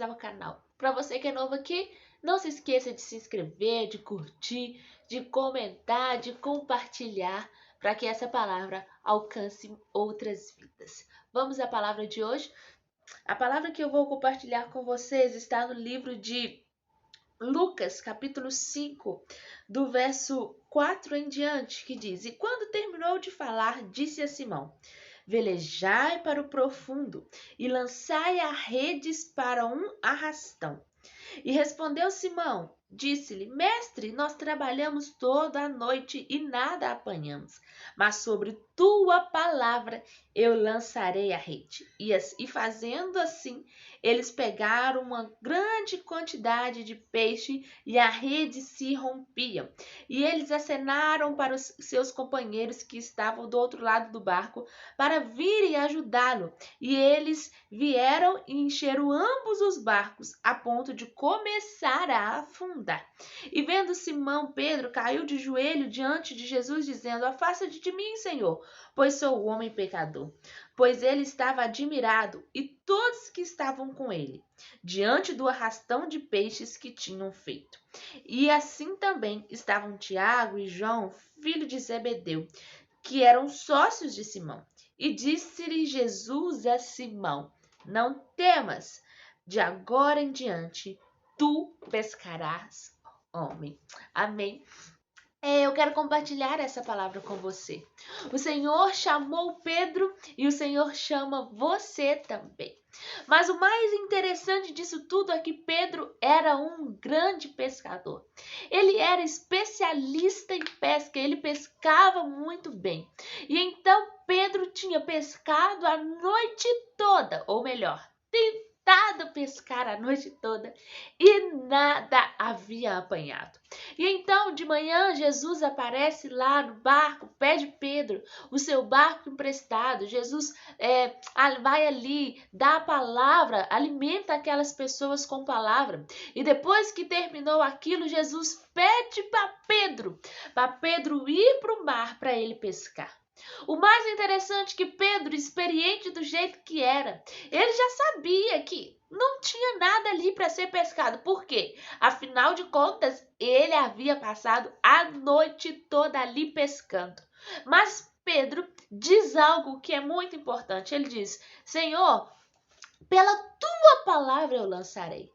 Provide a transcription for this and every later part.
bem-vindos ao canal. Para você que é novo aqui, não se esqueça de se inscrever, de curtir, de comentar, de compartilhar, para que essa palavra alcance outras vidas. Vamos à palavra de hoje? A palavra que eu vou compartilhar com vocês está no livro de Lucas, capítulo 5, do verso 4 em diante, que diz: E quando terminou de falar, disse a Simão: Velejai para o profundo e lançai as redes para um arrastão. E respondeu Simão, disse-lhe: Mestre, nós trabalhamos toda a noite e nada apanhamos, mas sobre tua palavra eu lançarei a rede. E fazendo assim, eles pegaram uma grande quantidade de peixe e a rede se rompia. E eles acenaram para os seus companheiros que estavam do outro lado do barco para virem ajudá-lo. E eles vieram e encheram ambos os barcos a ponto de começar a afundar. E vendo Simão Pedro, caiu de joelho diante de Jesus, dizendo: Afasta-te de mim, Senhor, pois sou homem pecador. Pois ele estava admirado, e todos que estavam com ele, diante do arrastão de peixes que tinham feito. E assim também estavam Tiago e João, filho de Zebedeu, que eram sócios de Simão. E disse-lhe Jesus a Simão: Não temas, de agora em diante tu pescarás homem. Amém. Eu quero compartilhar essa palavra com você. O Senhor chamou Pedro e o Senhor chama você também. Mas o mais interessante disso tudo é que Pedro era um grande pescador. Ele era especialista em pesca, ele pescava muito bem. E então Pedro tinha pescado a noite toda, ou melhor, tentado pescar a noite toda e nada havia apanhado. E então de manhã Jesus aparece lá no barco, pede Pedro o seu barco emprestado. Jesus vai ali, dá a palavra, alimenta aquelas pessoas com palavra. E depois que terminou aquilo, Jesus pede para Pedro ir para o mar para ele pescar. O mais interessante é que Pedro, experiente do jeito que era, ele já sabia que não tinha nada ali para ser pescado. Por quê? Afinal de contas, ele havia passado a noite toda ali pescando. Mas Pedro diz algo que é muito importante. Ele diz: Senhor, pela tua palavra eu lançarei.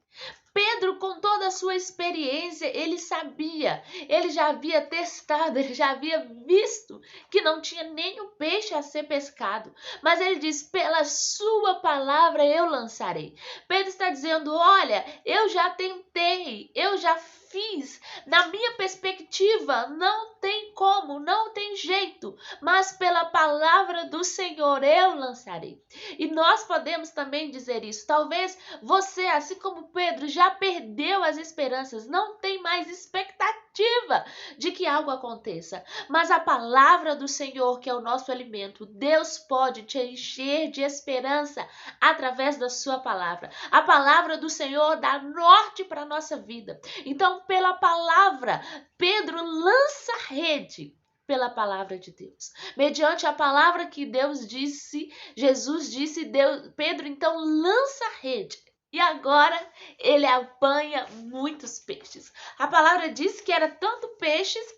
Pedro, com toda a sua experiência, ele sabia, ele já havia testado, ele já havia visto que não tinha nenhum peixe a ser pescado. Mas ele diz: pela sua palavra eu lançarei. Pedro está dizendo: olha, eu já tentei, eu já fiz. Na minha perspectiva, não tem como, não tem jeito. Mas pela palavra do Senhor eu lançarei. E nós podemos também dizer isso. Talvez você, assim como Pedro, já perdeu as esperanças, não tem mais expectativa de que algo aconteça. Mas a palavra do Senhor, que é o nosso alimento, Deus pode te encher de esperança através da sua palavra. A palavra do Senhor dá norte para a nossa vida. Então, pela palavra, Pedro lança a rede. Pela palavra de Deus. Mediante a palavra que Deus disse, Jesus disse, Pedro então lança a rede. E agora ele apanha muitos peixes. A palavra diz que era tanto peixes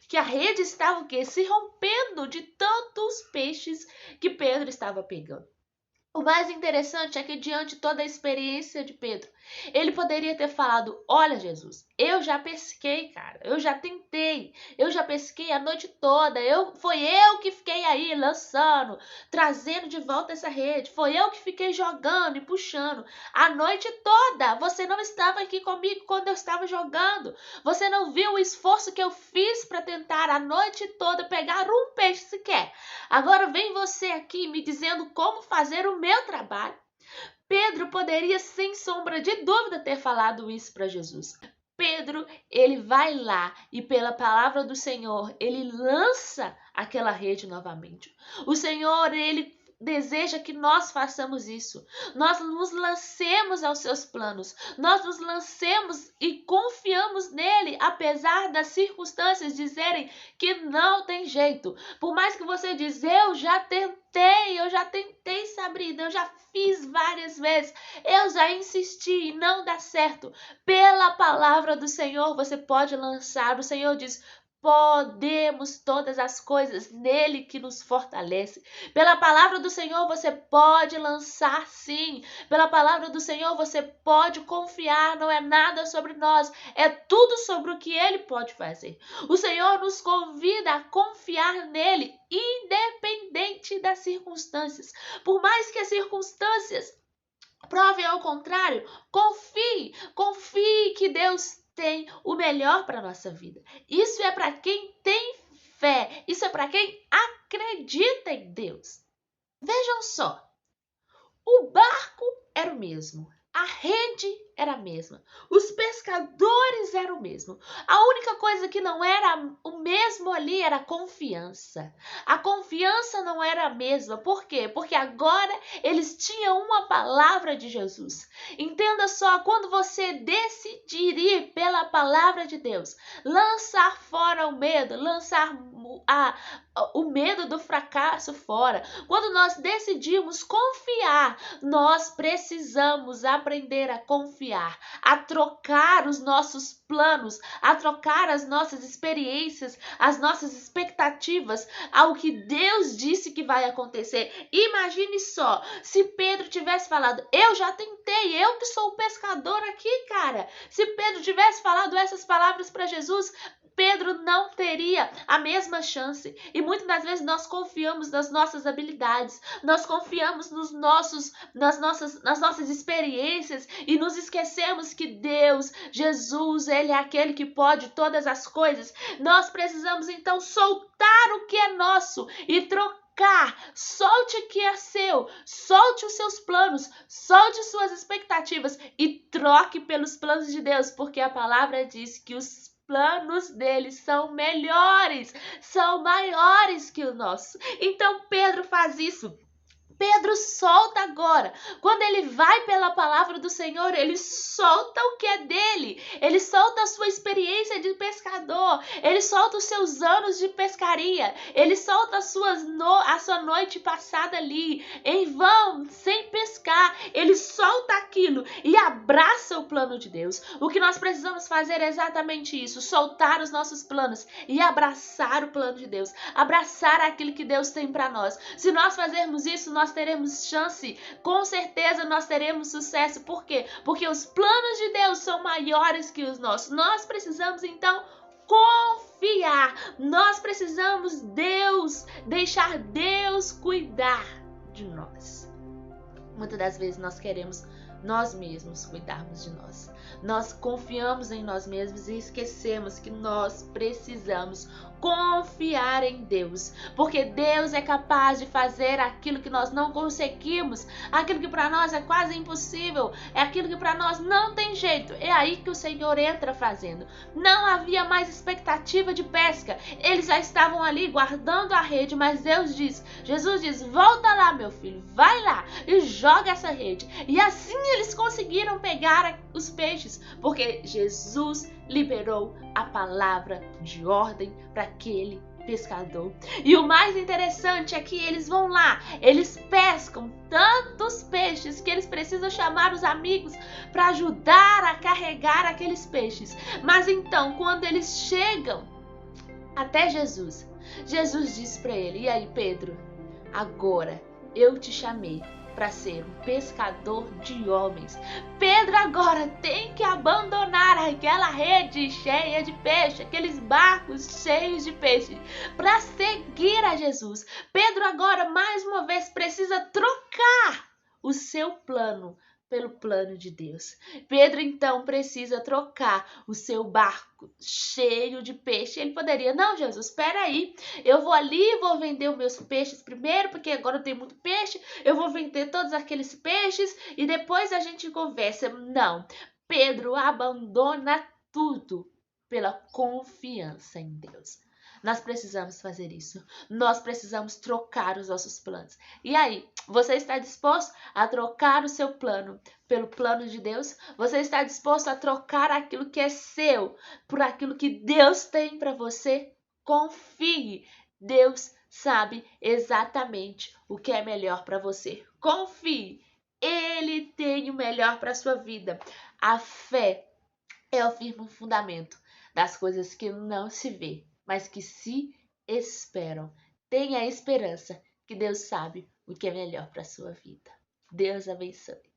que a rede estava se rompendo de tantos peixes que Pedro estava pegando. O mais interessante é que, diante de toda a experiência de Pedro, ele poderia ter falado: olha, Jesus, eu já pesquei, cara, eu já tentei, eu já pesquei a noite toda, foi eu que fiquei aí lançando, trazendo de volta essa rede, foi eu que fiquei jogando e puxando a noite toda. Você não estava aqui comigo quando eu estava jogando, você não viu o esforço que eu fiz para tentar a noite toda pegar um peixe sequer. Agora vem você aqui me dizendo como fazer o meu trabalho. Pedro poderia, sem sombra de dúvida, ter falado isso para Jesus. Pedro, ele vai lá e pela palavra do Senhor, ele lança aquela rede novamente. O Senhor, ele deseja que nós façamos isso. Nós nos lancemos aos seus planos. Nós nos lancemos e confiamos nele, apesar das circunstâncias dizerem que não tem jeito. Por mais que você diz, eu já tentei, Sabrina, eu já fiz várias vezes, eu já insisti e não dá certo. Pela palavra do Senhor você pode lançar. O Senhor diz, podemos todas as coisas nele que nos fortalece. Pela palavra do Senhor você pode lançar, sim. Pela palavra do Senhor você pode confiar. Não é nada sobre nós, é tudo sobre o que ele pode fazer. O Senhor nos convida a confiar nele, independente das circunstâncias. Por mais que as circunstâncias provem ao contrário, confie que Deus tem o melhor para a nossa vida. Isso é para quem tem fé, isso é para quem acredita em Deus. Vejam só, o barco era o mesmo, a rede era a mesma, os pescadores eram o mesmo. A única coisa que não era o mesmo ali era a confiança. A confiança não era a mesma. Por quê? Porque agora eles tinham uma palavra de Jesus. Entenda só, quando você decidir ir pela palavra de Deus, lançar fora o medo, lançar o medo do fracasso fora, quando nós decidimos confiar, nós precisamos aprender a confiar, a trocar os nossos planos, a trocar as nossas experiências, as nossas expectativas ao que Deus disse que vai acontecer. Imagine só, se Pedro tivesse falado, eu já tentei, eu que sou o pescador aqui, cara. Se Pedro tivesse falado essas palavras para Jesus, Pedro não teria a mesma chance. E muitas das vezes nós confiamos nas nossas habilidades, nós confiamos nas nossas experiências e nos esquecemos que Deus, Jesus, Ele é aquele que pode todas as coisas. Nós precisamos então soltar o que é nosso e trocar. Solte o que é seu, solte os seus planos, solte suas expectativas e troque pelos planos de Deus, porque a palavra diz que os planos deles são melhores, são maiores que o nosso. Então Pedro faz isso. Pedro solta agora. Quando ele vai pela palavra do Senhor, ele solta o que é dele. Ele solta a sua experiência de pescador. Ele solta os seus anos de pescaria. Ele solta a sua noite passada ali, em vão, sem pescar. Ele solta aquilo e abraça o plano de Deus. O que nós precisamos fazer é exatamente isso. Soltar os nossos planos e abraçar o plano de Deus. Abraçar aquilo que Deus tem para nós. Se nós fazermos isso, nós teremos chance, com certeza nós teremos sucesso. Por quê? Porque os planos de Deus são maiores que os nossos. Nós precisamos então confiar. Nós precisamos deixar Deus cuidar de nós. Muitas das vezes nós queremos nós mesmos cuidarmos de nós. Nós confiamos em nós mesmos e esquecemos que nós precisamos confiar em Deus, porque Deus é capaz de fazer aquilo que nós não conseguimos, aquilo que para nós é quase impossível, é aquilo que para nós não tem jeito. É aí que o Senhor entra fazendo. Não havia mais expectativa de pesca, eles já estavam ali guardando a rede, mas Jesus diz, volta lá meu filho, vai lá e joga essa rede. E assim eles conseguiram pegar os peixes, porque Jesus liberou a palavra de ordem para aquele pescador. E o mais interessante é que eles vão lá, eles pescam tantos peixes que eles precisam chamar os amigos para ajudar a carregar aqueles peixes. Mas então, quando eles chegam até Jesus diz para ele, e aí Pedro, agora eu te chamei para ser um pescador de homens. Pedro agora tem que abandonar aquela rede cheia de peixe, aqueles barcos cheios de peixe, para seguir a Jesus. Pedro agora, mais uma vez, precisa trocar o seu plano pelo plano de Deus. Pedro então precisa trocar o seu barco cheio de peixe. Ele poderia, não, Jesus, espera aí, eu vou ali, vou vender os meus peixes primeiro, porque agora eu tenho muito peixe, eu vou vender todos aqueles peixes e depois a gente conversa. Não, Pedro abandona tudo pela confiança em Deus. Nós precisamos fazer isso. Nós precisamos trocar os nossos planos. E aí, você está disposto a trocar o seu plano pelo plano de Deus? Você está disposto a trocar aquilo que é seu por aquilo que Deus tem para você? Confie. Deus sabe exatamente o que é melhor para você. Confie. Ele tem o melhor para sua vida. A fé é o firme fundamento das coisas que não se vê, mas que se esperam. Tenha esperança que Deus sabe o que é melhor para sua vida. Deus abençoe.